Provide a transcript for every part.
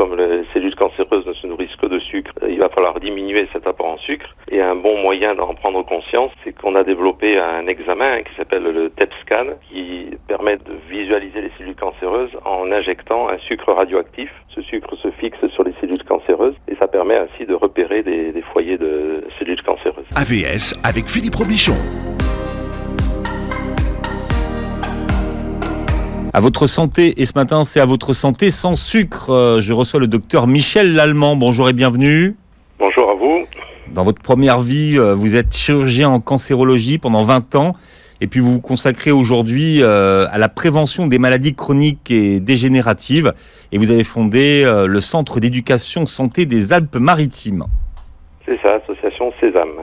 comme les cellules cancéreuses ne se nourrissent que de sucre, il va falloir diminuer cet apport en sucre. Et un bon moyen d'en prendre conscience, c'est qu'on a développé un examen qui s'appelle le TEP scan, qui permet de visualiser les cellules cancéreuses en injectant un sucre radioactif. Ce sucre se fixe sur les cellules cancéreuses et ça permet ainsi de repérer des foyers de cellules cancéreuses. AVS avec Philippe Robichon. À votre santé, et ce matin, c'est à votre santé sans sucre. Je reçois le docteur Michel Lallemand. Bonjour et bienvenue. Bonjour à vous. Dans votre première vie, vous êtes chirurgien en cancérologie pendant 20 ans. Et puis vous vous consacrez aujourd'hui à la prévention des maladies chroniques et dégénératives. Et vous avez fondé le Centre d'éducation santé des Alpes-Maritimes. C'est ça, association Sésame.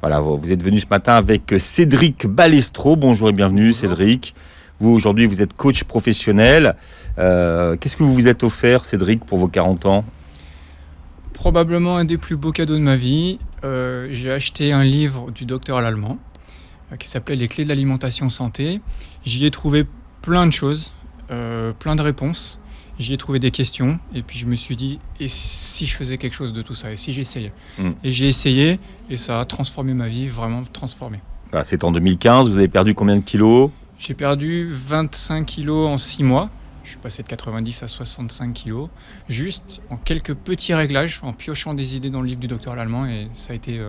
Voilà, vous êtes venu ce matin avec Cédric Balestro. Bonjour et bienvenue. Bonjour. Cédric. Vous, aujourd'hui, vous êtes coach professionnel. Qu'est-ce que vous vous êtes offert, Cédric, pour vos 40 ans ? Probablement un des plus beaux cadeaux de ma vie. J'ai acheté un livre du docteur Lallemand qui s'appelait « Les clés de l'alimentation santé ». J'y ai trouvé plein de choses, plein de réponses. J'y ai trouvé des questions et puis je me suis dit « et si je faisais quelque chose de tout ça ? Et si j'essayais ?» Et j'ai essayé et ça a transformé ma vie, vraiment transformé. Voilà, c'est en 2015. Vous avez perdu combien de kilos ? J'ai perdu 25 kilos en 6 mois. Je suis passé de 90 à 65 kilos, juste en quelques petits réglages, en piochant des idées dans le livre du docteur Lallemand, et ça a été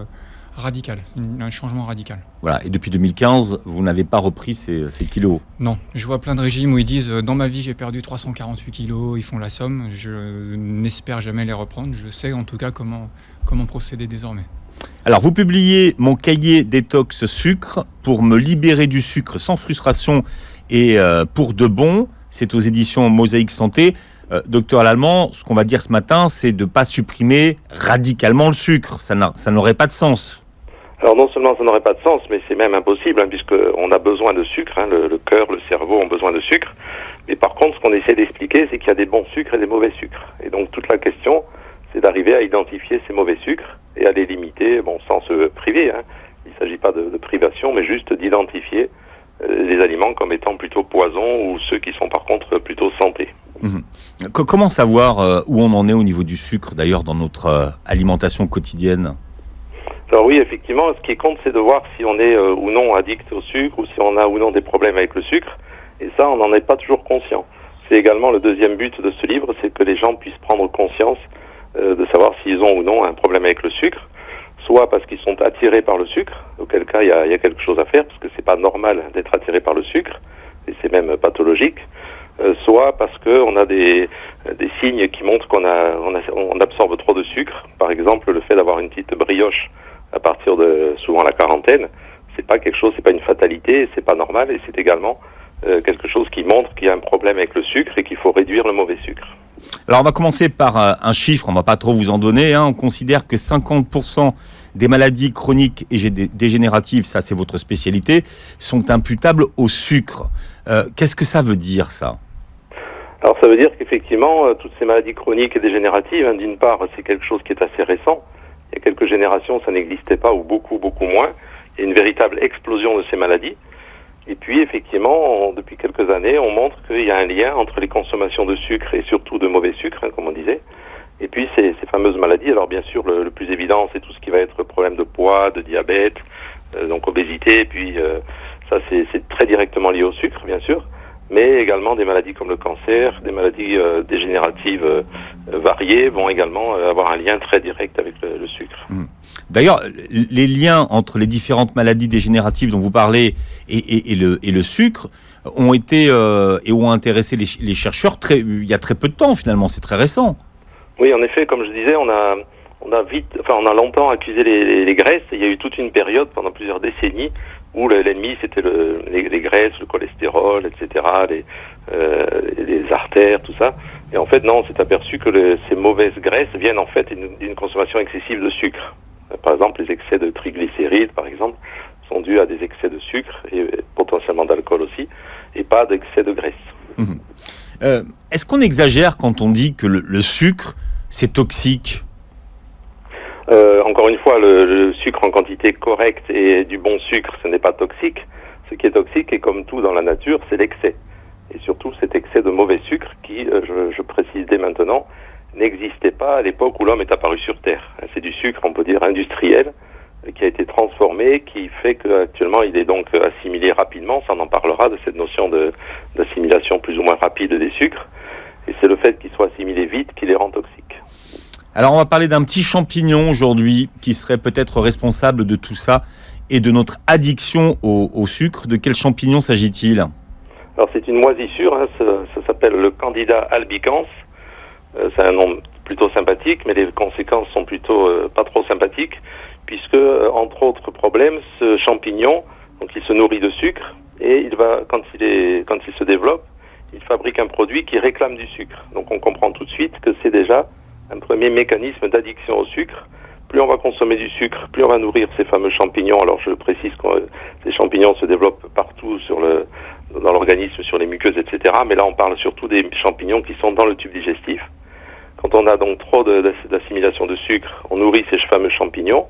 radical, un changement radical. Voilà, et depuis 2015, vous n'avez pas repris ces kilos ? Non, je vois plein de régimes où ils disent « dans ma vie j'ai perdu 348 kilos », ils font la somme, je n'espère jamais les reprendre, je sais en tout cas comment procéder désormais. Alors, vous publiez mon cahier détox sucre pour me libérer du sucre sans frustration et pour de bon. C'est aux éditions Mosaïque Santé. Docteur Lallemand, ce qu'on va dire ce matin, c'est de ne pas supprimer radicalement le sucre. Ça n'aurait pas de sens. Alors non seulement ça n'aurait pas de sens, mais c'est même impossible, puisqu'on a besoin de sucre. Le cœur, le cerveau ont besoin de sucre. Mais par contre, ce qu'on essaie d'expliquer, c'est qu'il y a des bons sucres et des mauvais sucres. Et donc toute la question, c'est d'arriver à identifier ces mauvais sucres et à les limiter, sans se priver. Il ne s'agit pas de privation, mais juste d'identifier les aliments comme étant plutôt poison ou ceux qui sont par contre plutôt santé. Comment savoir où on en est au niveau du sucre, d'ailleurs, dans notre alimentation quotidienne ? Alors oui, effectivement, ce qui compte, c'est de voir si on est ou non addict au sucre ou si on a ou non des problèmes avec le sucre. Et ça, on n'en est pas toujours conscient. C'est également le deuxième but de ce livre, c'est que les gens puissent prendre conscience de savoir s'ils ont ou non un problème avec le sucre, soit parce qu'ils sont attirés par le sucre, auquel cas il y a quelque chose à faire, parce que c'est pas normal d'être attiré par le sucre, et c'est même pathologique, soit parce qu'on a des signes qui montrent qu'on absorbe trop de sucre. Par exemple, le fait d'avoir une petite brioche à partir de souvent la quarantaine, c'est pas une fatalité, c'est pas normal, et c'est également quelque chose qui montre qu'il y a un problème avec le sucre et qu'il faut réduire le mauvais sucre. Alors, on va commencer par un chiffre, on ne va pas trop vous en donner. On considère que 50% des maladies chroniques et dégénératives, ça c'est votre spécialité, sont imputables au sucre. Qu'est-ce que ça veut dire, ça ? Alors, ça veut dire qu'effectivement, toutes ces maladies chroniques et dégénératives, d'une part, c'est quelque chose qui est assez récent. Il y a quelques générations, ça n'existait pas, ou beaucoup moins. Il y a une véritable explosion de ces maladies. Et puis, effectivement, depuis quelques années, on montre qu'il y a un lien entre les consommations de sucre et surtout de mauvais sucre, comme on disait, et puis ces fameuses maladies. Alors, bien sûr, le plus évident, c'est tout ce qui va être problème de poids, de diabète, donc obésité, et puis ça, c'est très directement lié au sucre, bien sûr, mais également des maladies comme le cancer, des maladies dégénératives variées vont également avoir un lien très direct avec le sucre. D'ailleurs, les liens entre les différentes maladies dégénératives dont vous parlez et le sucre ont été et ont intéressé les chercheurs il y a très peu de temps, finalement, c'est très récent. Oui, en effet, comme je disais, on a longtemps accusé les graisses, et il y a eu toute une période pendant plusieurs décennies où l'ennemi c'était les graisses, le cholestérol, etc., les artères, tout ça. Et en fait, non, on s'est aperçu que ces mauvaises graisses viennent en fait d'une consommation excessive de sucre. Par exemple, les excès de triglycérides, par exemple, sont dus à des excès de sucre et potentiellement d'alcool aussi, et pas d'excès de graisse. Est-ce qu'on exagère quand on dit que le sucre, c'est toxique ? Encore une fois, le sucre en quantité correcte et du bon sucre, ce n'est pas toxique. Ce qui est toxique, et comme tout dans la nature, c'est l'excès. Et surtout cet excès de mauvais sucre qui, je précise dès maintenant, n'existait pas à l'époque où l'homme est apparu sur Terre. C'est du sucre, on peut dire, industriel, qui a été transformé, qui fait qu'actuellement il est donc assimilé rapidement. Ça, on en parlera de cette notion d'assimilation plus ou moins rapide des sucres. Et c'est le fait qu'ils soient assimilés vite qui les rend toxiques. Alors on va parler d'un petit champignon aujourd'hui qui serait peut-être responsable de tout ça et de notre addiction au sucre. De quel champignon s'agit-il ? Alors c'est une moisissure, ça s'appelle le Candida albicans. C'est un nom plutôt sympathique, mais les conséquences sont plutôt pas trop sympathiques, puisque entre autres problèmes, ce champignon, donc il se nourrit de sucre et quand il se développe, il fabrique un produit qui réclame du sucre. Donc on comprend tout de suite que c'est déjà un premier mécanisme d'addiction au sucre. Plus on va consommer du sucre, plus on va nourrir ces fameux champignons. Alors je précise que ces champignons se développent partout dans l'organisme, sur les muqueuses, etc. Mais là on parle surtout des champignons qui sont dans le tube digestif. Quand on a donc trop d'assimilation de sucre, on nourrit ces fameux champignons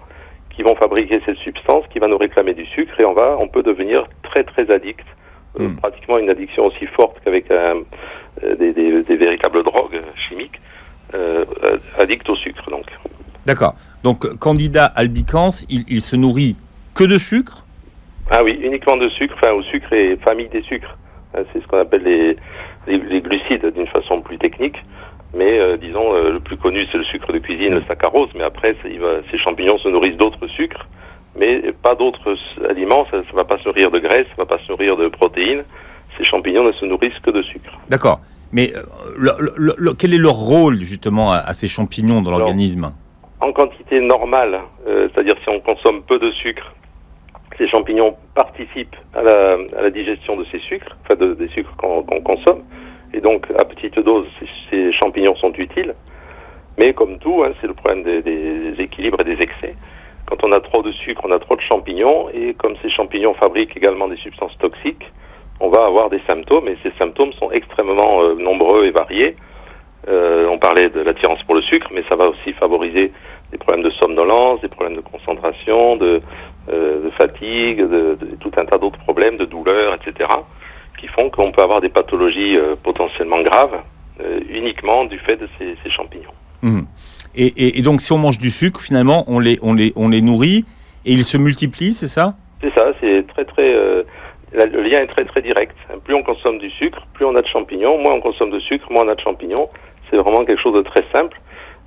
qui vont fabriquer cette substance qui va nous réclamer du sucre et on peut devenir très très addict. Pratiquement une addiction aussi forte qu'avec des véritables drogues chimiques, addict au sucre donc. D'accord. Donc Candida albicans, il se nourrit que de sucre ? Ah oui, uniquement de sucre, au sucre et famille des sucres. C'est ce qu'on appelle les glucides d'une façon plus technique. Mais disons, le plus connu c'est le sucre de cuisine, le saccharose, mais après ces champignons se nourrissent d'autres sucres, mais pas d'autres aliments, ça ne va pas se nourrir de graisse, ça ne va pas se nourrir de protéines, ces champignons ne se nourrissent que de sucre. D'accord, mais quel est leur rôle justement à ces champignons dans l'organisme ? En quantité normale, c'est-à-dire si on consomme peu de sucre, ces champignons participent à la digestion de ces sucres, des sucres qu'on consomme. Et donc, à petite dose, ces champignons sont utiles. Mais comme tout, c'est le problème des équilibres et des excès. Quand on a trop de sucre, on a trop de champignons. Et comme ces champignons fabriquent également des substances toxiques, on va avoir des symptômes. Et ces symptômes sont extrêmement nombreux et variés. On parlait de l'attirance pour le sucre, mais ça va aussi favoriser des problèmes de somnolence, des problèmes de concentration, de fatigue, de tout un tas d'autres problèmes, de douleurs, etc., qui font qu'on peut avoir des pathologies potentiellement graves uniquement du fait de ces champignons. Mmh. Et donc si on mange du sucre, finalement, on les nourrit et ils se multiplient, c'est ça ? C'est ça, c'est très le lien est très très direct. Plus on consomme du sucre, plus on a de champignons. Moins on consomme de sucre, moins on a de champignons. C'est vraiment quelque chose de très simple.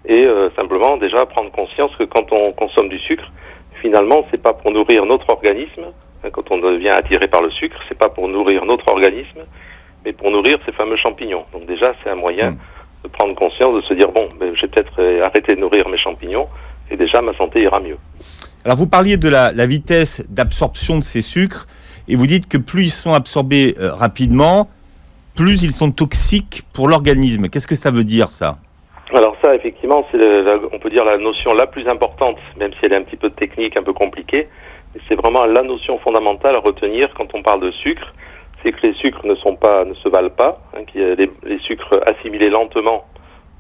Et simplement déjà prendre conscience que quand on consomme du sucre, finalement c'est pas pour nourrir notre organisme. Quand on devient attiré par le sucre, c'est pas pour nourrir notre organisme, mais pour nourrir ces fameux champignons. Donc déjà, c'est un moyen de prendre conscience, de se dire, je vais peut-être arrêter de nourrir mes champignons, et déjà, ma santé ira mieux. Alors, vous parliez de la vitesse d'absorption de ces sucres, et vous dites que plus ils sont absorbés rapidement, plus ils sont toxiques pour l'organisme. Qu'est-ce que ça veut dire, ça ? Alors ça, effectivement, on peut dire la notion la plus importante, même si elle est un petit peu technique, un peu compliquée. C'est vraiment la notion fondamentale à retenir quand on parle de sucre, c'est que les sucres ne se valent pas, les sucres assimilés lentement,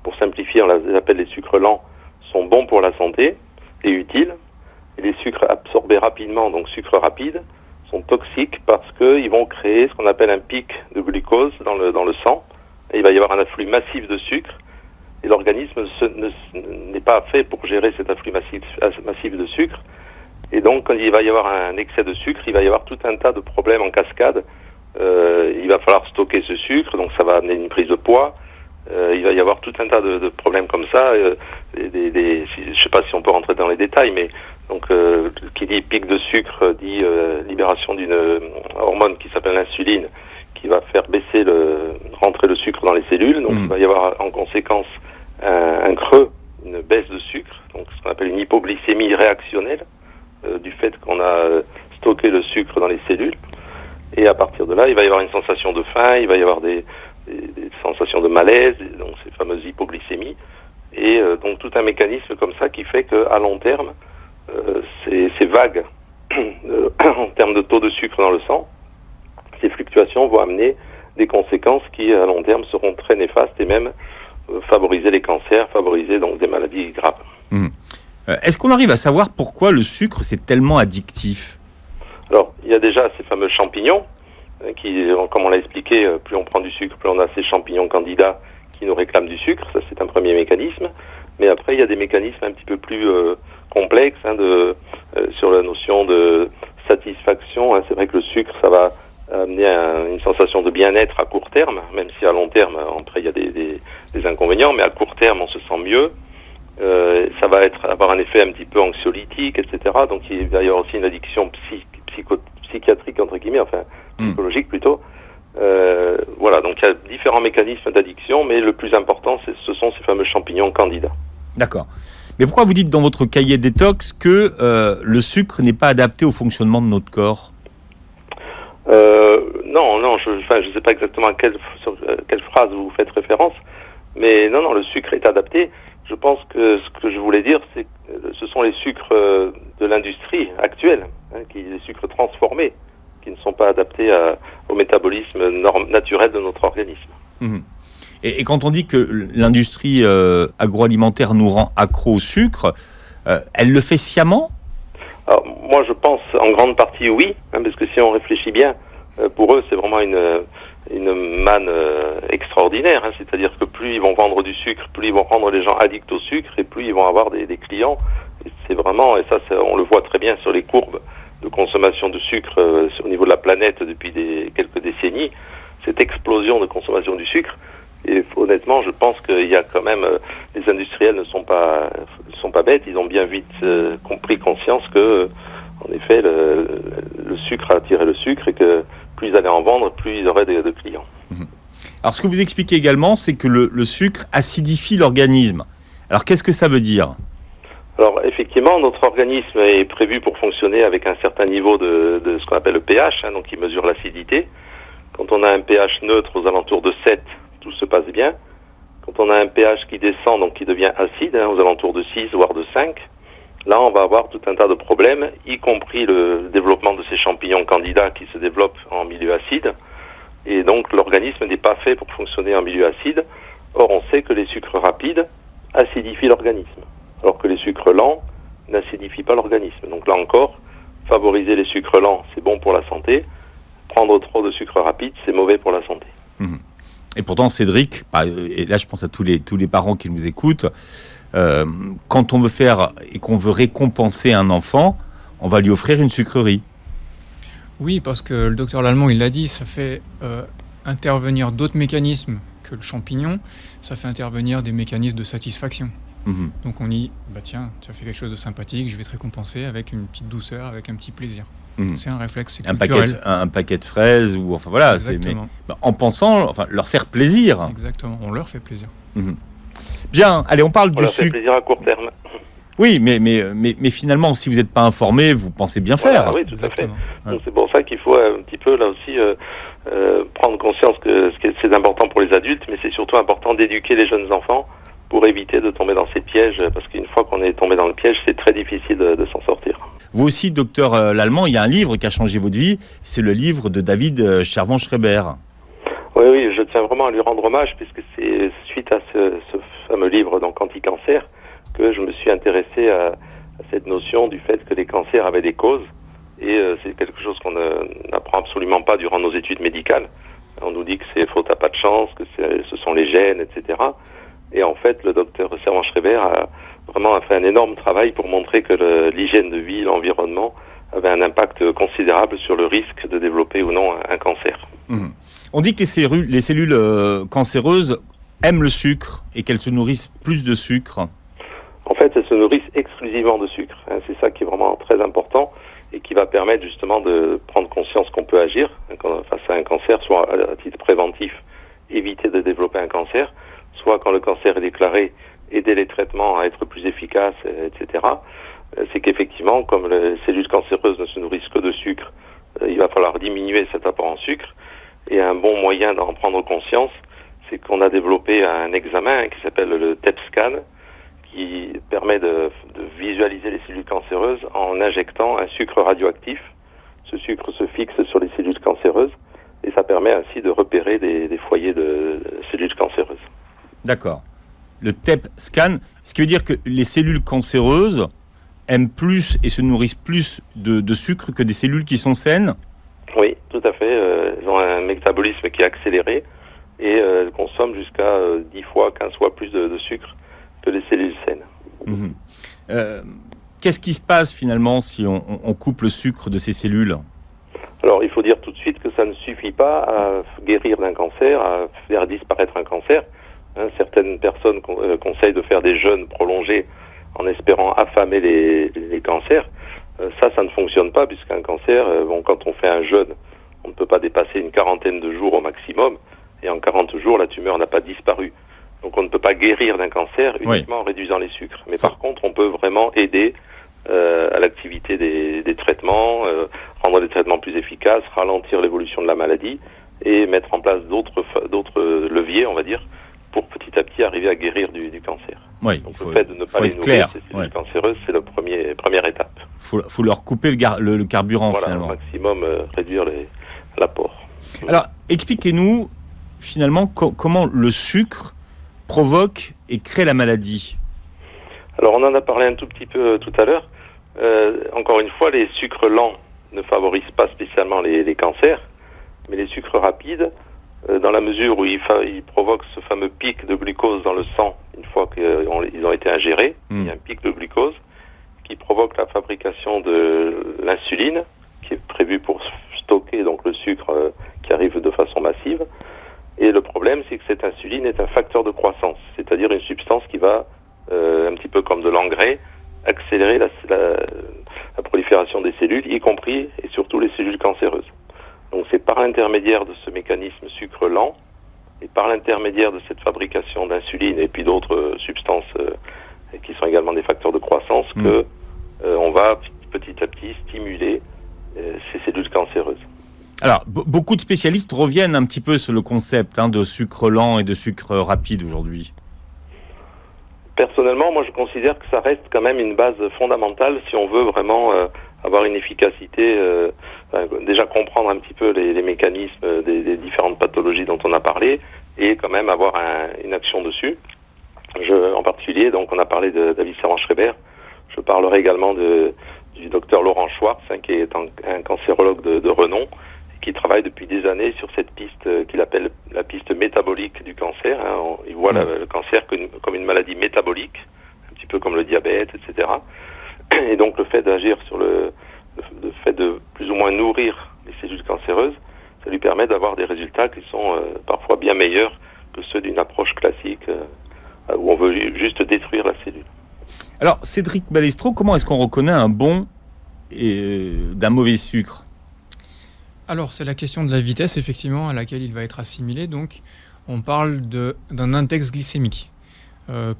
pour simplifier, on les appelle les sucres lents, sont bons pour la santé et utiles. Et les sucres absorbés rapidement, donc sucres rapides, sont toxiques parce qu'ils vont créer ce qu'on appelle un pic de glucose dans le sang. Et il va y avoir un afflux massif de sucre. Et l'organisme n'est pas fait pour gérer cet afflux massif de sucre. Et donc, quand il va y avoir un excès de sucre, il va y avoir tout un tas de problèmes en cascade. Il va falloir stocker ce sucre, donc ça va amener une prise de poids. Il va y avoir tout un tas de problèmes comme ça. Je ne sais pas si on peut rentrer dans les détails, mais donc qui dit pic de sucre dit libération d'une hormone qui s'appelle l'insuline, qui va faire rentrer le sucre dans les cellules. Donc il va y avoir en conséquence un creux, une baisse de sucre, donc ce qu'on appelle une hypoglycémie réactionnelle. Du fait qu'on a stocké le sucre dans les cellules. Et à partir de là, il va y avoir une sensation de faim, il va y avoir des sensations de malaise, donc ces fameuses hypoglycémies. Et donc tout un mécanisme comme ça qui fait qu'à long terme, ces vagues en termes de taux de sucre dans le sang, ces fluctuations vont amener des conséquences qui à long terme seront très néfastes et même favoriser les cancers, favoriser donc des maladies graves. Est-ce qu'on arrive à savoir pourquoi le sucre c'est tellement addictif ? Alors, il y a déjà ces fameux champignons qui, comme on l'a expliqué, plus on prend du sucre, plus on a ces champignons candida qui nous réclament du sucre. Ça, c'est un premier mécanisme. Mais après, il y a des mécanismes un petit peu plus complexes sur la notion de satisfaction. C'est vrai que le sucre, ça va amener une sensation de bien-être à court terme, même si à long terme, après, il y a des inconvénients. Mais à court terme, on se sent mieux. Ça va avoir un effet un petit peu anxiolytique, etc. Donc, il va y avoir aussi une addiction psychiatrique, entre guillemets, enfin, psychologique plutôt. Voilà, donc il y a différents mécanismes d'addiction, mais le plus important, ce sont ces fameux champignons candida. D'accord. Mais pourquoi vous dites dans votre cahier détox que le sucre n'est pas adapté au fonctionnement de notre corps ? Non, je sais pas exactement à quelle phrase vous faites référence, mais non, le sucre est adapté. Je pense que ce que je voulais dire, c'est que ce sont les sucres de l'industrie actuelle, les sucres transformés, qui ne sont pas adaptés au métabolisme naturel de notre organisme. Mmh. Et quand on dit que l'industrie agroalimentaire nous rend accro au sucre, elle le fait sciemment ? Alors, moi, je pense en grande partie oui, parce que si on réfléchit bien, pour eux, c'est vraiment une manne extraordinaire. C'est-à-dire que plus ils vont vendre du sucre, plus ils vont rendre les gens addicts au sucre, et plus ils vont avoir des clients. Et c'est vraiment, et ça, on le voit très bien sur les courbes de consommation de sucre au niveau de la planète depuis quelques décennies, cette explosion de consommation du sucre. Et honnêtement, je pense qu'il y a quand même, les industriels ne sont pas bêtes, ils ont bien vite pris conscience que, en effet, le sucre attirait le sucre et que plus ils allaient en vendre, plus ils auraient de clients. Alors, ce que vous expliquez également, c'est que le sucre acidifie l'organisme. Alors, qu'est-ce que ça veut dire ? Alors, effectivement, notre organisme est prévu pour fonctionner avec un certain niveau de ce qu'on appelle le pH, donc qui mesure l'acidité. Quand on a un pH neutre aux alentours de 7, tout se passe bien. Quand on a un pH qui descend, donc qui devient acide, aux alentours de 6, voire de 5, là, on va avoir tout un tas de problèmes, y compris le développement de ces champignons candida qui se développent en milieu acide. Et donc, l'organisme n'est pas fait pour fonctionner en milieu acide. Or, on sait que les sucres rapides acidifient l'organisme, alors que les sucres lents n'acidifient pas l'organisme. Donc là encore, favoriser les sucres lents, c'est bon pour la santé. Prendre trop de sucre rapide, c'est mauvais pour la santé. Et pourtant, Cédric, et là je pense à tous les parents qui nous écoutent, quand on veut faire et qu'on veut récompenser un enfant, on va lui offrir une sucrerie. Oui, parce que le docteur Lallemand, il l'a dit, ça fait intervenir d'autres mécanismes que le champignon, ça fait intervenir des mécanismes de satisfaction. Donc on dit, tiens, tu as fait quelque chose de sympathique, je vais te récompenser avec une petite douceur, avec un petit plaisir. C'est un réflexe culturel. Un paquet de fraises, ou enfin voilà. Exactement. En pensant, leur faire plaisir. Exactement, on leur fait plaisir. Bien, allez, on parle du sucre. On leur fait plaisir à court terme. Oui, mais finalement, si vous n'êtes pas informé, vous pensez bien faire. Oui, tout à fait. Donc, c'est pour ça qu'il faut un petit peu, là aussi, prendre conscience que c'est important pour les adultes, mais c'est surtout important d'éduquer les jeunes enfants pour éviter de tomber dans ces pièges, parce qu'une fois qu'on est tombé dans le piège, c'est très difficile de s'en sortir. Vous aussi, docteur Lallemand, il y a un livre qui a changé votre vie, c'est le livre de David Chervan-Schreiber. Oui, je tiens vraiment à lui rendre hommage, puisque c'est suite à ce fameux livre, donc Anti-cancer, que je me suis intéressé à cette notion du fait que les cancers avaient des causes, et c'est quelque chose qu'on n'apprend absolument pas durant nos études médicales. On nous dit que c'est faute à pas de chance, que ce sont les gènes, etc. Et en fait, le docteur Chervan-Schreiber a vraiment fait un énorme travail pour montrer que l'hygiène de vie, l'environnement, avait un impact considérable sur le risque de développer ou non un cancer. On dit que les cellules cancéreuses aiment le sucre et qu'elles se nourrissent plus de sucre. En fait, elles se nourrissent exclusivement de sucre. C'est ça qui est vraiment très important et qui va permettre justement de prendre conscience qu'on peut agir face à un cancer, soit à titre préventif, éviter de développer un cancer, soit quand le cancer est déclaré, aider les traitements à être plus efficaces, etc. C'est qu'effectivement, comme les cellules cancéreuses ne se nourrissent que de sucre, il va falloir diminuer cet apport en sucre. Et un bon moyen d'en prendre conscience, c'est qu'on a développé un examen qui s'appelle le TEP scan, qui permet de visualiser les cellules cancéreuses en injectant un sucre radioactif. Ce sucre se fixe sur les cellules cancéreuses et ça permet ainsi de repérer des foyers de cellules cancéreuses. D'accord. Le TEP scan, ce qui veut dire que les cellules cancéreuses aiment plus et se nourrissent plus de sucre que des cellules qui sont saines ? Oui, tout à fait. Elles ont un métabolisme qui est accéléré. et elles consomment jusqu'à 10 fois, 15 fois plus de sucre que les cellules saines. Mmh. Qu'est-ce qui se passe finalement si on coupe le sucre de ces cellules ? Alors, il faut dire tout de suite que ça ne suffit pas à guérir d'un cancer, à faire disparaître un cancer. Certaines personnes conseillent de faire des jeûnes prolongés en espérant affamer les cancers. Ça ne fonctionne pas, puisqu'un cancer, quand on fait un jeûne, on ne peut pas dépasser une quarantaine de jours au maximum, et en 40 jours, la tumeur n'a pas disparu. Donc on ne peut pas guérir d'un cancer uniquement en réduisant les sucres. Mais par contre, on peut vraiment aider à l'activité des traitements, rendre les traitements plus efficaces, ralentir l'évolution de la maladie et mettre en place d'autres leviers, on va dire, pour petit à petit arriver à guérir du cancer. Oui, donc le fait de ne pas les nourrir, ces cellules cancéreuses, c'est la première étape. Faut leur couper le carburant, finalement. Au maximum, réduire l'apport. Alors, expliquez-nous finalement comment le sucre provoque et crée la maladie. Alors, on en a parlé un tout petit peu tout à l'heure. Encore une fois, les sucres lents ne favorisent pas spécialement les cancers, mais les sucres rapides, dans la mesure où ils provoquent ce fameux pic de glucose dans le sang, une fois qu'ils ont été ingérés, il y a un pic de glucose qui provoque la fabrication de l'insuline, qui est prévue pour stocker donc le sucre qui arrive de façon massive. Et le problème, c'est que cette insuline est un facteur de croissance, c'est-à-dire une substance qui va, un petit peu comme de l'engrais, accélérer la prolifération des cellules, y compris et surtout les cellules cancéreuses. Donc c'est par l'intermédiaire de ce mécanisme sucre lent et par l'intermédiaire de cette fabrication d'insuline et puis d'autres substances qui sont également des facteurs de croissance que on va petit à petit stimuler ces cellules cancéreuses. Alors, beaucoup de spécialistes reviennent un petit peu sur le concept de sucre lent et de sucre rapide aujourd'hui. Personnellement, moi je considère que ça reste quand même une base fondamentale si on veut vraiment avoir une efficacité, déjà comprendre un petit peu les mécanismes des différentes pathologies dont on a parlé et quand même avoir une action dessus. En particulier, donc on a parlé de David Servan-Schreiber, je parlerai également du docteur Laurent Schwartz, qui est un cancérologue de renom, qui travaille depuis des années sur cette piste qu'il appelle la piste métabolique du cancer. Il voit le cancer comme une maladie métabolique, un petit peu comme le diabète, etc. Et donc le fait d'agir sur le fait de plus ou moins nourrir les cellules cancéreuses, ça lui permet d'avoir des résultats qui sont parfois bien meilleurs que ceux d'une approche classique où on veut juste détruire la cellule. Alors Cédric Balestro, comment est-ce qu'on reconnaît un bon d'un mauvais sucre ? Alors, c'est la question de la vitesse, effectivement, à laquelle il va être assimilé. Donc, on parle d'un index glycémique.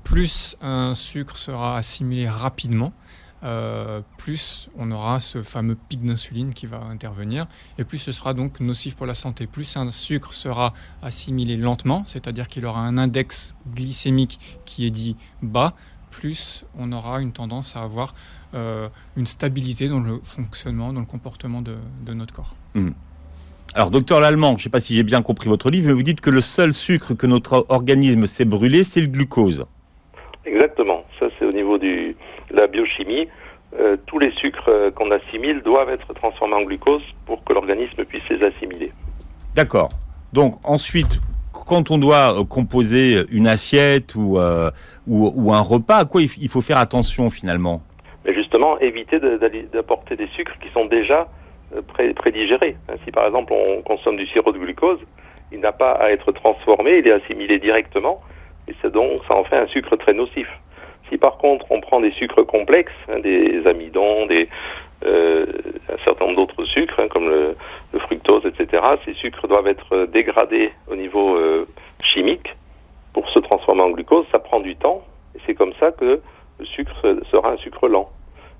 Plus un sucre sera assimilé rapidement, plus on aura ce fameux pic d'insuline qui va intervenir, et plus ce sera donc nocif pour la santé. Plus un sucre sera assimilé lentement, c'est-à-dire qu'il aura un index glycémique qui est dit bas, plus on aura une tendance à avoir une stabilité dans le fonctionnement, dans le comportement de notre corps. Alors, docteur Lallemand, je ne sais pas si j'ai bien compris votre livre, mais vous dites que le seul sucre que notre organisme sait brûler, c'est le glucose. Exactement. Ça, c'est au niveau de la biochimie. Tous les sucres qu'on assimile doivent être transformés en glucose pour que l'organisme puisse les assimiler. D'accord. Donc, ensuite, quand on doit composer une assiette ou un repas, à quoi il faut faire attention finalement ? Mais justement, éviter d'apporter des sucres qui sont déjà prédigéré. Si par exemple on consomme du sirop de glucose, il n'a pas à être transformé, il est assimilé directement, et donc ça en fait un sucre très nocif. Si par contre on prend des sucres complexes, des amidons, un certain nombre d'autres sucres, comme le fructose, etc., ces sucres doivent être dégradés au niveau chimique pour se transformer en glucose. Ça prend du temps, et c'est comme ça que le sucre sera un sucre lent.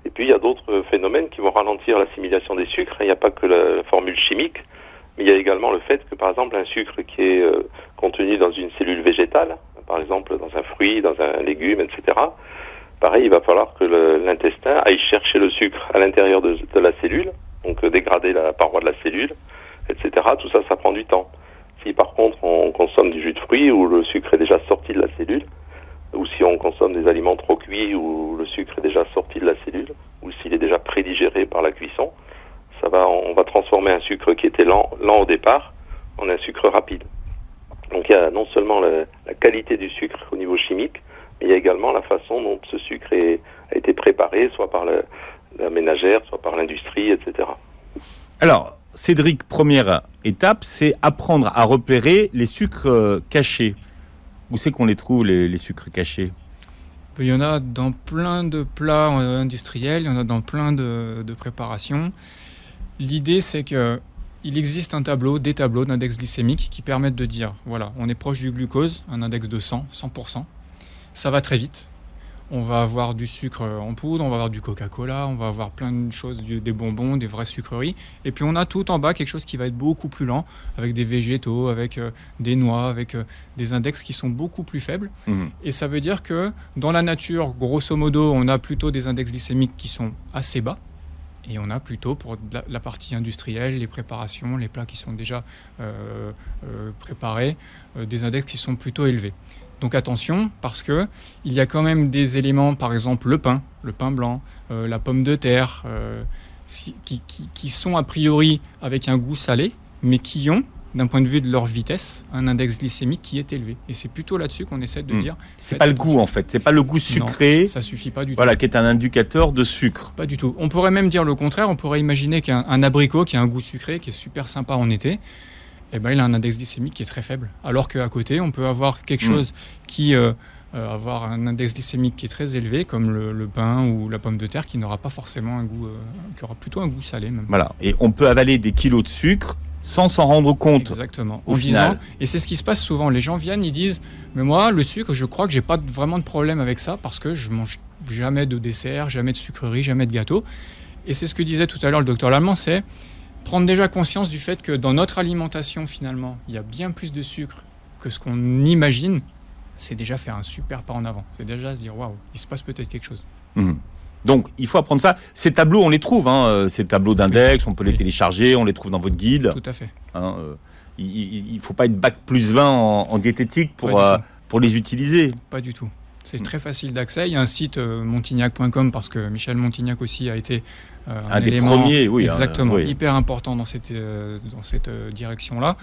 Et puis il y a d'autres phénomènes qui vont ralentir l'assimilation des sucres. Il n'y a pas que la formule chimique, mais il y a également le fait que par exemple un sucre qui est contenu dans une cellule végétale, par exemple dans un fruit, dans un légume, etc., pareil, il va falloir que l'intestin aille chercher le sucre à l'intérieur de la cellule, donc dégrader la paroi de la cellule, etc. Tout ça, ça prend du temps. Si par contre on consomme du jus de fruits où le sucre est déjà sorti de la cellule, ou si on consomme des aliments trop cuits où le sucre est déjà sorti de la cellule, ou s'il est déjà prédigéré par la cuisson, on va transformer un sucre qui était lent au départ en un sucre rapide. Donc il y a non seulement la qualité du sucre au niveau chimique, mais il y a également la façon dont ce sucre a été préparé, soit par la ménagère, soit par l'industrie, etc. Alors, Cédric, première étape, c'est apprendre à repérer les sucres cachés. Où c'est qu'on les trouve, les sucres cachés ? Il y en a dans plein de plats industriels, il y en a dans plein de préparations. L'idée, c'est qu'il existe des tableaux d'index glycémique qui permettent de dire, voilà, on est proche du glucose, un index de 100%. Ça va très vite. On va avoir du sucre en poudre, on va avoir du Coca-Cola, on va avoir plein de choses, des bonbons, des vraies sucreries. Et puis on a tout en bas quelque chose qui va être beaucoup plus lent, avec des végétaux, avec des noix, avec des index qui sont beaucoup plus faibles. Et ça veut dire que dans la nature, grosso modo, on a plutôt des index glycémiques qui sont assez bas. Et on a plutôt pour la partie industrielle, les préparations, les plats qui sont déjà préparés, des index qui sont plutôt élevés. Donc attention, parce que il y a quand même des éléments, par exemple le pain blanc, la pomme de terre, qui sont a priori avec un goût salé, mais qui ont, d'un point de vue de leur vitesse, un index glycémique qui est élevé. Et c'est plutôt là-dessus qu'on essaie de dire... C'est pas le goût en fait, c'est pas le goût sucré. Non, ça suffit pas du tout. Voilà, qui est un indicateur de sucre. Pas du tout. On pourrait même dire le contraire, on pourrait imaginer qu'un abricot qui a un goût sucré, qui est super sympa en été, eh ben, il a un index glycémique qui est très faible. Alors qu'à côté, on peut avoir quelque chose qui avoir un index glycémique qui est très élevé, comme le pain ou la pomme de terre, qui n'aura pas forcément un goût, qui aura plutôt un goût salé même. Voilà. Et on peut avaler des kilos de sucre sans s'en rendre compte. Exactement. Au final. Disant, et c'est ce qui se passe souvent. Les gens viennent, ils disent, mais moi, le sucre, je crois que j'ai pas vraiment de problème avec ça parce que je mange jamais de dessert, jamais de sucrerie, jamais de gâteau. Et c'est ce que disait tout à l'heure le docteur Lallemand, c'est prendre déjà conscience du fait que dans notre alimentation, finalement, il y a bien plus de sucre que ce qu'on imagine. C'est déjà faire un super pas en avant. C'est déjà se dire, waouh, il se passe peut-être quelque chose. Donc, il faut apprendre ça. Ces tableaux, on les trouve, ces tableaux d'index, on peut les télécharger, on les trouve dans votre guide. Tout à fait. Il ne faut pas être bac plus 20 en diététique pour les utiliser. Pas du tout. C'est très facile d'accès. Il y a un site montignac.com parce que Michel Montignac aussi a été un des élément premiers, oui, exactement, hyper important dans cette direction-là.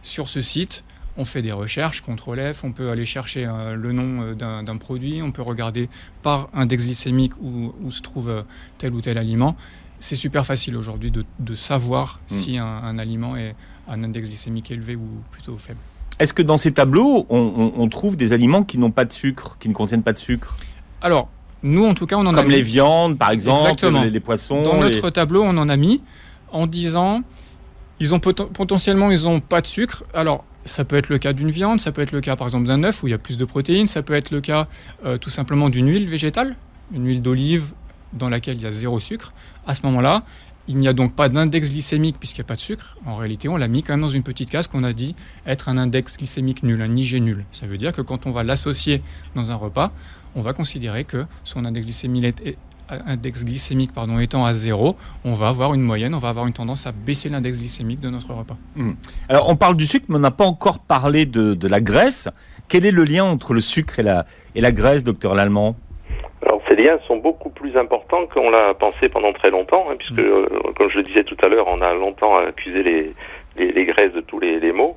Sur ce site, on fait des recherches, CTRL F, on peut aller chercher le nom d'un produit, on peut regarder par index glycémique où se trouve tel ou tel aliment. C'est super facile aujourd'hui de savoir si un aliment est un index glycémique élevé ou plutôt faible. Est-ce que dans ces tableaux, on trouve des aliments qui n'ont pas de sucre, qui ne contiennent pas de sucre ? Alors, nous, en tout cas, on en a mis. Comme les viandes, par exemple, exactement. les poissons. Dans notre tableau, on en a mis en disant, potentiellement, ils n'ont pas de sucre. Alors, ça peut être le cas d'une viande, ça peut être le cas, par exemple, d'un œuf où il y a plus de protéines, ça peut être le cas, tout simplement, d'une huile végétale, une huile d'olive dans laquelle il y a 0 sucre. À ce moment-là, il n'y a donc pas d'index glycémique puisqu'il n'y a pas de sucre. En réalité, on l'a mis quand même dans une petite case qu'on a dit être un index glycémique nul, un IG nul. Ça veut dire que quand on va l'associer dans un repas, on va considérer que son index glycémique étant à 0, on va avoir une moyenne, on va avoir une tendance à baisser l'index glycémique de notre repas. Alors, on parle du sucre, mais on n'a pas encore parlé de la graisse. Quel est le lien entre le sucre et la graisse, docteur Lallemand ? Alors, ces liens sont beaucoup plus importants qu'on l'a pensé pendant très longtemps, puisque, comme je le disais tout à l'heure, on a longtemps accusé les graisses de tous les maux.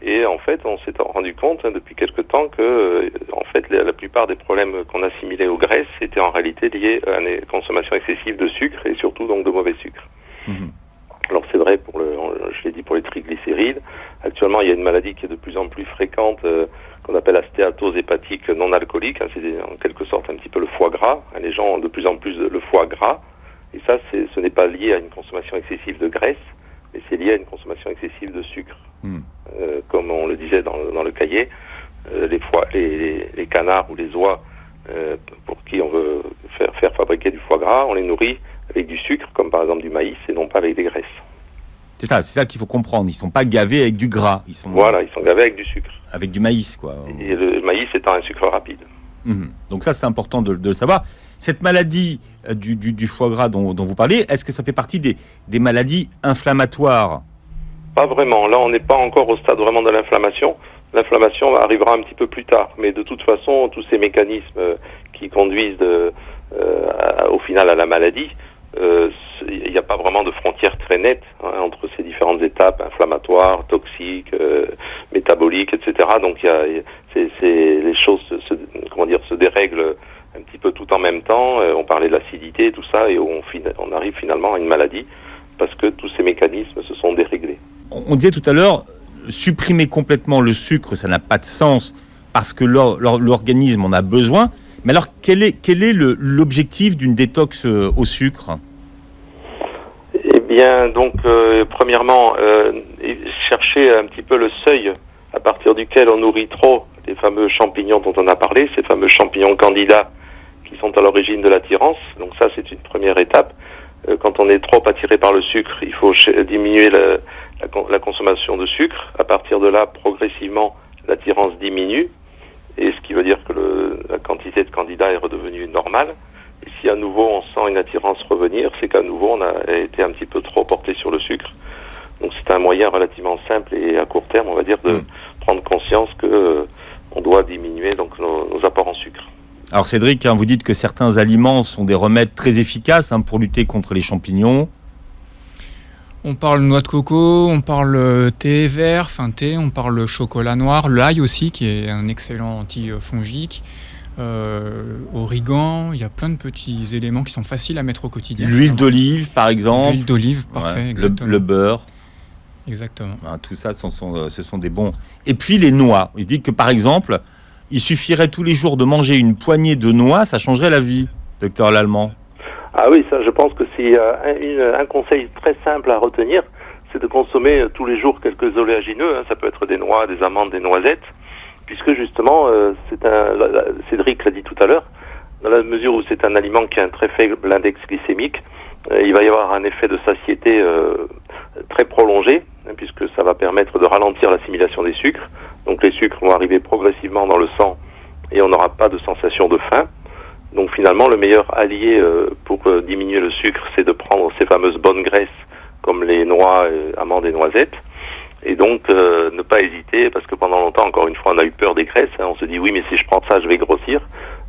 Et en fait, on s'est rendu compte depuis quelque temps que, en fait, la plupart des problèmes qu'on assimilait aux graisses étaient en réalité liés à une consommation excessive de sucre et surtout donc de mauvais sucre. Alors c'est vrai je l'ai dit pour les triglycérides. Actuellement, il y a une maladie qui est de plus en plus fréquente, qu'on appelle la stéatose hépatique non alcoolique. C'est en quelque sorte un petit peu le foie gras. Les gens ont de plus en plus le foie gras. Et ça, ce n'est pas lié à une consommation excessive de graisse, mais c'est lié à une consommation excessive de sucre. Comme on le disait dans le cahier, les canards ou les oies pour qui on veut faire fabriquer du foie gras, on les nourrit avec du sucre, comme par exemple du maïs, et non pas avec des graisses. C'est ça qu'il faut comprendre. Ils ne sont pas gavés avec du gras. Ils sont gavés avec du sucre. Avec du maïs, quoi. Et le maïs étant un sucre rapide. Donc ça, c'est important de le savoir. Cette maladie du foie gras dont vous parlez, est-ce que ça fait partie des maladies inflammatoires ? Pas vraiment. Là, on n'est pas encore au stade vraiment de l'inflammation. L'inflammation arrivera un petit peu plus tard. Mais de toute façon, tous ces mécanismes qui conduisent au final à la maladie il n'y a pas vraiment de frontière très nette entre ces différentes étapes inflammatoires, toxiques, métaboliques, etc. Donc les choses se dérèglent un petit peu tout en même temps. On parlait de l'acidité et tout ça, et on arrive finalement à une maladie parce que tous ces mécanismes se sont déréglés. On disait tout à l'heure, supprimer complètement le sucre, ça n'a pas de sens parce que l'organisme en a besoin. Mais alors, quel est l'objectif d'une détox au sucre ? Eh bien, donc, premièrement, chercher un petit peu le seuil à partir duquel on nourrit trop les fameux champignons dont on a parlé, ces fameux champignons candidats qui sont à l'origine de l'attirance. Donc ça, c'est une première étape. Quand on est trop attiré par le sucre, il faut diminuer la consommation de sucre. À partir de là, progressivement, l'attirance diminue. Et ce qui veut dire que la quantité de candidats est redevenue normale. Et si à nouveau on sent une attirance revenir, c'est qu'à nouveau on a été un petit peu trop porté sur le sucre. Donc c'est un moyen relativement simple et à court terme, on va dire, de prendre conscience que on doit diminuer donc nos apports en sucre. Alors Cédric, vous dites que certains aliments sont des remèdes très efficaces pour lutter contre les champignons. On parle noix de coco, on parle thé vert, thé, on parle chocolat noir, l'ail aussi qui est un excellent antifongique, origan, il y a plein de petits éléments qui sont faciles à mettre au quotidien. L'huile d'olive par exemple. L'huile d'olive, parfait, exactement. Le beurre. Exactement. Tout ça, ce sont des bons. Et puis les noix. Il dit que par exemple, il suffirait tous les jours de manger une poignée de noix, ça changerait la vie, docteur Lallemand. Ah oui, ça, je pense que c'est un conseil très simple à retenir, c'est de consommer tous les jours quelques oléagineux. Ça peut être des noix, des amandes, des noisettes, puisque justement, Cédric l'a dit tout à l'heure, dans la mesure où c'est un aliment qui a un très faible index glycémique, il va y avoir un effet de satiété très prolongé, puisque ça va permettre de ralentir l'assimilation des sucres. Donc les sucres vont arriver progressivement dans le sang et on n'aura pas de sensation de faim. Donc finalement, le meilleur allié pour diminuer le sucre, c'est de prendre ces fameuses bonnes graisses comme les noix, amandes et noisettes. Et donc ne pas hésiter, parce que pendant longtemps, encore une fois, on a eu peur des graisses. On se dit oui, mais si je prends ça, je vais grossir.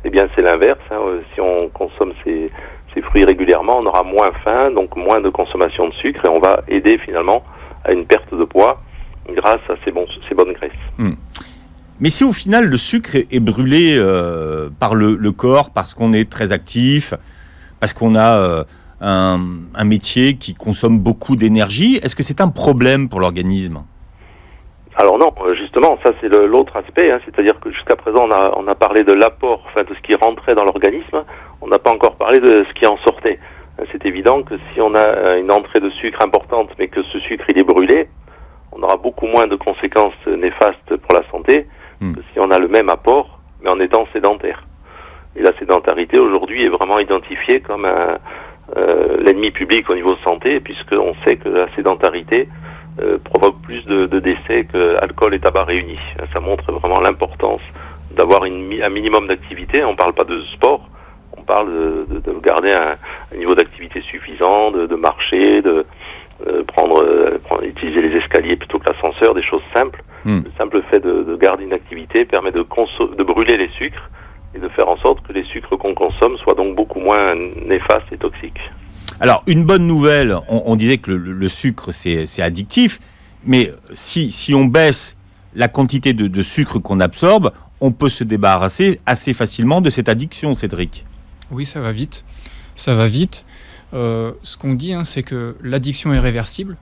Eh bien, c'est l'inverse. Si on consomme ces fruits régulièrement, on aura moins faim, donc moins de consommation de sucre, et on va aider finalement à une perte de poids grâce à ces bonnes graisses. Mais si au final le sucre est brûlé par le corps, parce qu'on est très actif, parce qu'on a un métier qui consomme beaucoup d'énergie, est-ce que c'est un problème pour l'organisme ? Alors non, justement, ça c'est l'autre aspect, c'est-à-dire que jusqu'à présent on a parlé de l'apport, de ce qui rentrait dans l'organisme, on n'a pas encore parlé de ce qui en sortait. C'est évident que si on a une entrée de sucre importante, mais que ce sucre il est brûlé, on aura beaucoup moins de conséquences néfastes pour la santé que si on a le même apport, mais en étant sédentaire. Et la sédentarité aujourd'hui est vraiment identifiée comme l'ennemi public au niveau santé, puisqu'on sait que la sédentarité provoque plus de décès que alcool et tabac réunis. Ça montre vraiment l'importance d'avoir un minimum d'activité. On ne parle pas de sport, on parle de garder un niveau d'activité suffisant, de marcher, utiliser les escaliers plutôt que l'ascenseur, des choses simples. Le simple fait de garder une activité permet de brûler les sucres et de faire en sorte que les sucres qu'on consomme soient donc beaucoup moins néfastes et toxiques. Alors, une bonne nouvelle, on disait que le sucre, c'est addictif, mais si on baisse la quantité de sucre qu'on absorbe, on peut se débarrasser assez facilement de cette addiction, Cédric. Oui, ça va vite. Ça va vite. Ce qu'on dit, c'est que l'addiction est réversible,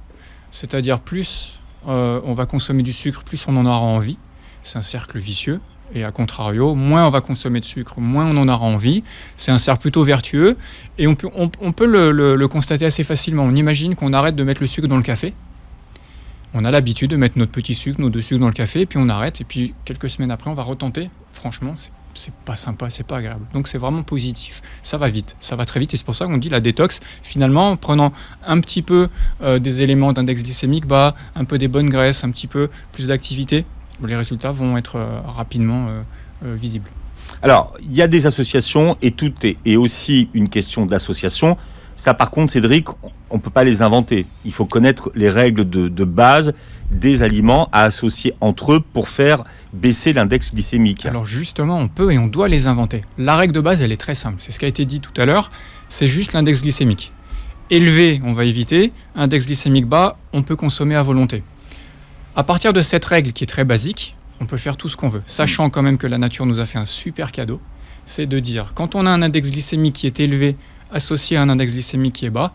c'est-à-dire plus on va consommer du sucre, plus on en aura envie. C'est un cercle vicieux. Et à contrario, moins on va consommer de sucre, moins on en aura envie. C'est un cercle plutôt vertueux. Et on peut le constater assez facilement. On imagine qu'on arrête de mettre le sucre dans le café. On a l'habitude de mettre notre petit sucre, nos 2 sucres dans le café, et puis on arrête. Et puis quelques semaines après, on va retenter. Franchement, c'est pas sympa, c'est pas agréable. Donc c'est vraiment positif. Ça va vite, ça va très vite. Et c'est pour ça qu'on dit la détox, finalement, en prenant un petit peu des éléments d'index glycémique bas, un peu des bonnes graisses, un petit peu plus d'activité, les résultats vont être rapidement visibles. Alors, il y a des associations et tout est aussi une question d'association. Ça, par contre, Cédric, on ne peut pas les inventer. Il faut connaître les règles de base des aliments à associer entre eux pour faire baisser l'index glycémique. Alors justement, on peut et on doit les inventer. La règle de base, elle est très simple. C'est ce qui a été dit tout à l'heure. C'est juste l'index glycémique. élevé, on va éviter. Index glycémique bas, on peut consommer à volonté. À partir de cette règle qui est très basique, on peut faire tout ce qu'on veut, sachant quand même que la nature nous a fait un super cadeau, c'est de dire, quand on a un index glycémique qui est élevé, associé à un index glycémique qui est bas,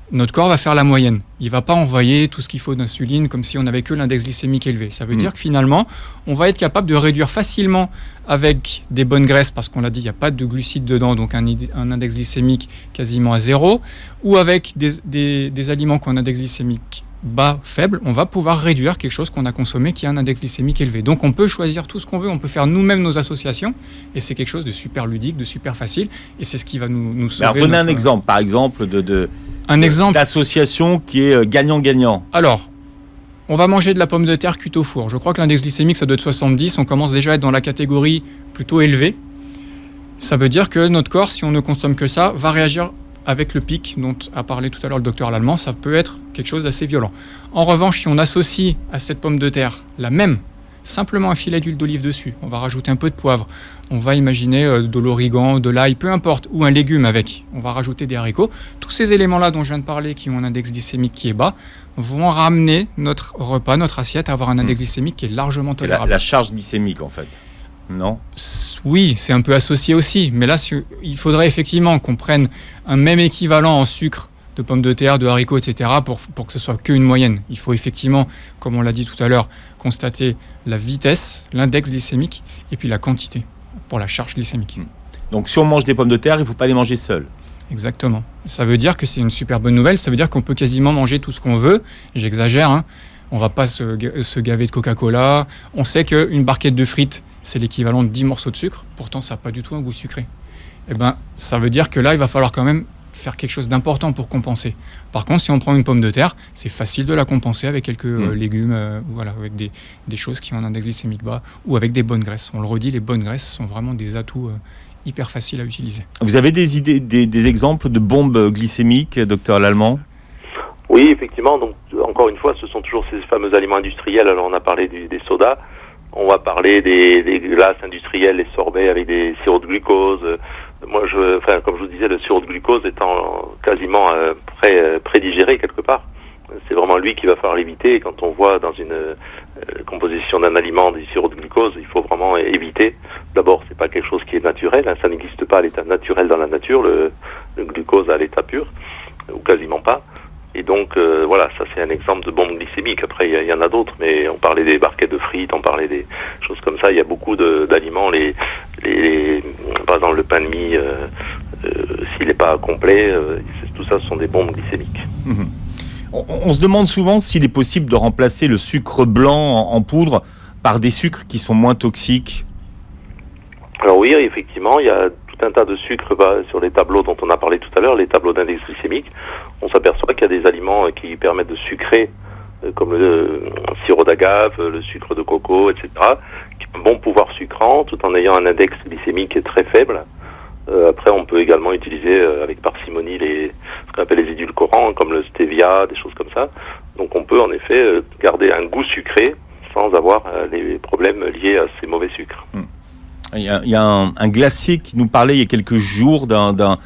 notre corps va faire la moyenne. Il ne va pas envoyer tout ce qu'il faut d'insuline comme si on n'avait que l'index glycémique élevé. Ça veut dire que finalement, on va être capable de réduire facilement avec des bonnes graisses, parce qu'on l'a dit, il n'y a pas de glucides dedans, donc un index glycémique quasiment à 0, ou avec des aliments qui ont un index glycémique bas, faible, on va pouvoir réduire quelque chose qu'on a consommé qui a un index glycémique élevé. Donc on peut choisir tout ce qu'on veut, on peut faire nous-mêmes nos associations, et c'est quelque chose de super ludique, de super facile, et c'est ce qui va nous sauver. Alors, donnez un exemple, par exemple, d'association qui est gagnant-gagnant. Alors, on va manger de la pomme de terre cuite au four. Je crois que l'index glycémique, ça doit être 70, on commence déjà à être dans la catégorie plutôt élevée. Ça veut dire que notre corps, si on ne consomme que ça, va réagir avec le pic dont a parlé tout à l'heure le docteur Lallemand, ça peut être quelque chose d'assez violent. En revanche, si on associe à cette pomme de terre la même, simplement un filet d'huile d'olive dessus, on va rajouter un peu de poivre, on va imaginer de l'origan, de l'ail, peu importe, ou un légume avec, on va rajouter des haricots. Tous ces éléments-là dont je viens de parler, qui ont un index glycémique qui est bas, vont ramener notre repas, notre assiette à avoir un index glycémique qui est largement tolérable. C'est la charge glycémique en fait, non ? Oui, c'est un peu associé aussi, mais là, il faudrait effectivement qu'on prenne un même équivalent en sucre de pommes de terre, de haricots, etc., pour que ce soit qu'une moyenne. Il faut effectivement, comme on l'a dit tout à l'heure, constater la vitesse, l'index glycémique, et puis la quantité pour la charge glycémique. Donc si on mange des pommes de terre, il ne faut pas les manger seules. Exactement. Ça veut dire que c'est une super bonne nouvelle, ça veut dire qu'on peut quasiment manger tout ce qu'on veut. J'exagère, hein. On ne va pas se gaver de Coca-Cola. On sait qu'une barquette de frites, c'est l'équivalent de 10 morceaux de sucre. Pourtant, ça n'a pas du tout un goût sucré. Eh ben, ça veut dire que là, il va falloir quand même faire quelque chose d'important pour compenser. Par contre, si on prend une pomme de terre, c'est facile de la compenser avec quelques légumes, voilà, avec des choses qui ont un index glycémique bas, ou avec des bonnes graisses. On le redit, les bonnes graisses sont vraiment des atouts hyper faciles à utiliser. Vous avez des idées, des exemples de bombes glycémiques, docteur Lallemand ? Oui, effectivement. Donc, encore une fois, ce sont toujours ces fameux aliments industriels. Alors, on a parlé des sodas. On va parler des glaces industrielles, les sorbets avec des sirops de glucose. Moi, comme je vous disais, le sirop de glucose étant quasiment prédigéré quelque part. C'est vraiment lui qu'il va falloir l'éviter. Et quand on voit dans une composition d'un aliment des sirops de glucose, il faut vraiment éviter. D'abord, c'est pas quelque chose qui est naturel. Hein, ça n'existe pas à l'état naturel dans la nature, le glucose à l'état pur, ou quasiment pas. Et donc, voilà, ça c'est un exemple de bombe glycémique. Après, il y en a d'autres, mais on parlait des barquettes de frites, on parlait des choses comme ça. Il y a beaucoup d'aliments, par exemple le pain de mie, s'il n'est pas complet, tout ça, ce sont des bombes glycémiques. Mmh. On se demande souvent s'il est possible de remplacer le sucre blanc en poudre par des sucres qui sont moins toxiques. Alors oui, effectivement, il y a tout un tas de sucres sur les tableaux dont on a parlé tout à l'heure, les tableaux d'index glycémique. On s'aperçoit qu'il y a des aliments qui permettent de sucrer, comme le sirop d'agave, le sucre de coco, etc., qui ont un bon pouvoir sucrant, tout en ayant un index glycémique qui est très faible. Après, on peut également utiliser avec parcimonie ce qu'on appelle les édulcorants, comme le stevia, des choses comme ça. Donc on peut en effet garder un goût sucré sans avoir les problèmes liés à ces mauvais sucres. Il y a un glacier qui nous parlait il y a quelques jours d'un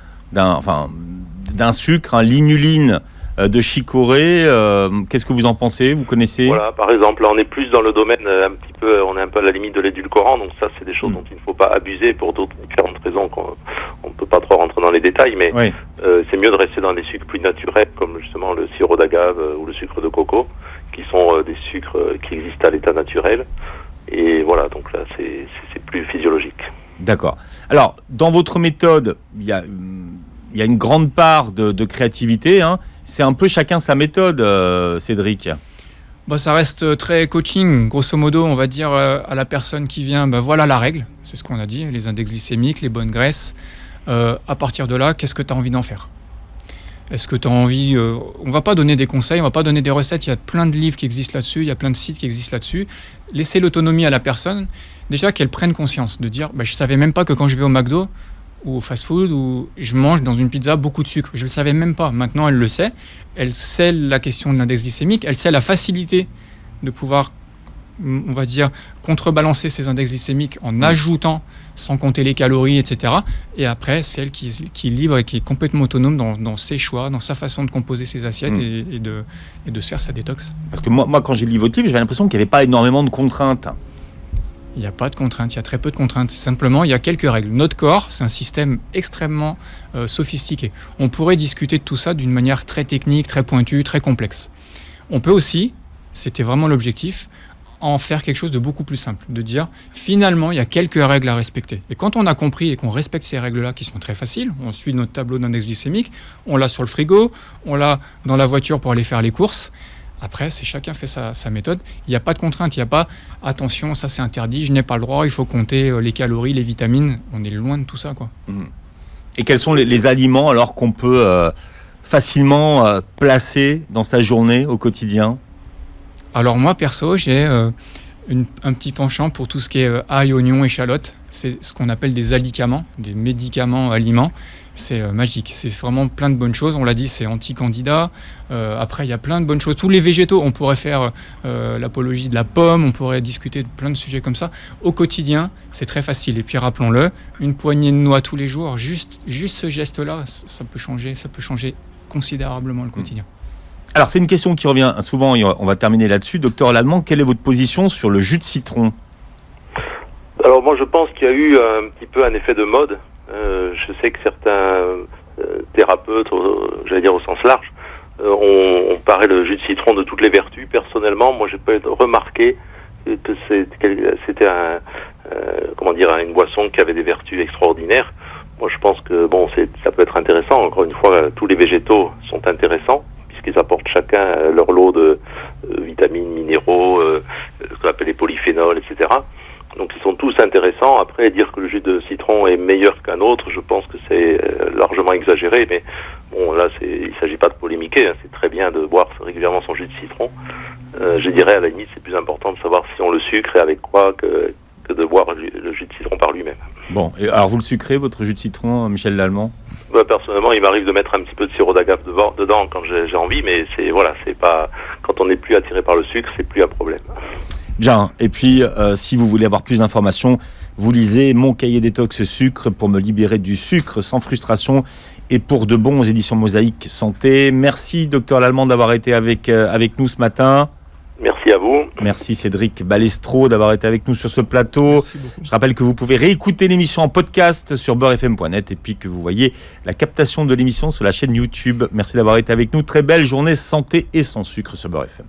sucre, l'inuline de chicorée. Qu'est-ce que vous en pensez ? Vous connaissez ? Voilà, par exemple, là, on est plus dans le domaine on est un peu à la limite de l'édulcorant, donc ça, c'est des choses dont il ne faut pas abuser pour différentes raisons qu'on ne peut pas trop rentrer dans les détails, mais c'est mieux de rester dans des sucres plus naturels, comme justement le sirop d'agave ou le sucre de coco, qui sont des sucres qui existent à l'état naturel. Et voilà, donc là, c'est plus physiologique. D'accord. Alors, dans votre méthode, il y a une grande part de créativité. Hein. C'est un peu chacun sa méthode, Cédric. Ça reste très coaching. Grosso modo, on va dire à la personne qui vient, voilà la règle. C'est ce qu'on a dit, les index glycémiques, les bonnes graisses. À partir de là, qu'est-ce que tu as envie d'en faire ? Est-ce que tu as envie... on ne va pas donner des conseils, on ne va pas donner des recettes. Il y a plein de livres qui existent là-dessus, il y a plein de sites qui existent là-dessus. Laissez l'autonomie à la personne. Déjà qu'elle prenne conscience de dire, je ne savais même pas que quand je vais au McDo ou au fast-food, où je mange dans une pizza beaucoup de sucre. Je ne le savais même pas. Maintenant, elle le sait. Elle sait la question de l'index glycémique. Elle sait la facilité de pouvoir on va dire, contrebalancer ses index glycémiques en ajoutant, sans compter les calories, etc. Et après, c'est elle qui est libre et qui est complètement autonome dans ses choix, dans sa façon de composer ses assiettes et de se faire sa détox. Parce que moi quand j'ai lu votre livre, j'avais l'impression qu'il n'y avait pas énormément de contraintes. Il n'y a pas de contraintes, il y a très peu de contraintes. Simplement, il y a quelques règles. Notre corps, c'est un système extrêmement sophistiqué. On pourrait discuter de tout ça d'une manière très technique, très pointue, très complexe. On peut aussi, c'était vraiment l'objectif, en faire quelque chose de beaucoup plus simple, de dire finalement il y a quelques règles à respecter. Et quand on a compris et qu'on respecte ces règles-là qui sont très faciles, on suit notre tableau d'index glycémique, on l'a sur le frigo, on l'a dans la voiture pour aller faire les courses. Après, chacun fait sa méthode. Il n'y a pas de contrainte, il n'y a pas attention, ça c'est interdit, je n'ai pas le droit, il faut compter les calories, les vitamines. On est loin de tout ça, quoi. Et quels sont les aliments alors qu'on peut facilement placer dans sa journée au quotidien ? Alors moi, perso, j'ai un petit penchant pour tout ce qui est ail, oignon, échalote. C'est ce qu'on appelle des alicaments, des médicaments aliments. C'est magique, c'est vraiment plein de bonnes choses. On l'a dit, c'est anti-candida. Après, il y a plein de bonnes choses. Tous les végétaux, on pourrait faire l'apologie de la pomme, on pourrait discuter de plein de sujets comme ça. Au quotidien, c'est très facile. Et puis rappelons-le, une poignée de noix tous les jours, juste ce geste-là, ça peut changer considérablement le quotidien. Alors, c'est une question qui revient souvent et on va terminer là-dessus. Docteur Lallemand, quelle est votre position sur le jus de citron ? Alors moi, je pense qu'il y a eu un petit peu un effet de mode. Je sais que certains thérapeutes, j'allais dire au sens large, ont parlé le jus de citron de toutes les vertus. Personnellement, moi, j'ai pas remarqué que c'était une boisson qui avait des vertus extraordinaires. Moi, je pense que ça peut être intéressant. Encore une fois, tous les végétaux sont intéressants, puisqu'ils apportent chacun leur lot de vitamines, minéraux, ce qu'on appelle les polyphénols, etc. Donc ils sont tous intéressants. Après, dire que le jus de citron est meilleur qu'un autre, je pense que c'est largement exagéré. Mais bon, là, il s'agit pas de polémiquer. Hein. C'est très bien de boire régulièrement son jus de citron. Je dirais, à la limite, c'est plus important de savoir si on le sucre et avec quoi que de boire le jus de citron par lui-même. Bon, et alors vous le sucrez, votre jus de citron, Michel Lallemand ? Personnellement, il m'arrive de mettre un petit peu de sirop d'agave dedans quand j'ai envie, mais c'est pas, quand on n'est plus attiré par le sucre, c'est plus un problème. Bien, et puis si vous voulez avoir plus d'informations, vous lisez Mon cahier détox sucre pour me libérer du sucre sans frustration et pour de bon aux éditions Mosaïque Santé. Merci docteur Lallemand d'avoir été avec nous ce matin. Merci à vous. Merci Cédric Balestro d'avoir été avec nous sur ce plateau. Merci beaucoup. Je rappelle que vous pouvez réécouter l'émission en podcast sur beurrefm.net et puis que vous voyez la captation de l'émission sur la chaîne YouTube. Merci d'avoir été avec nous. Très belle journée santé et sans sucre sur Beurre FM.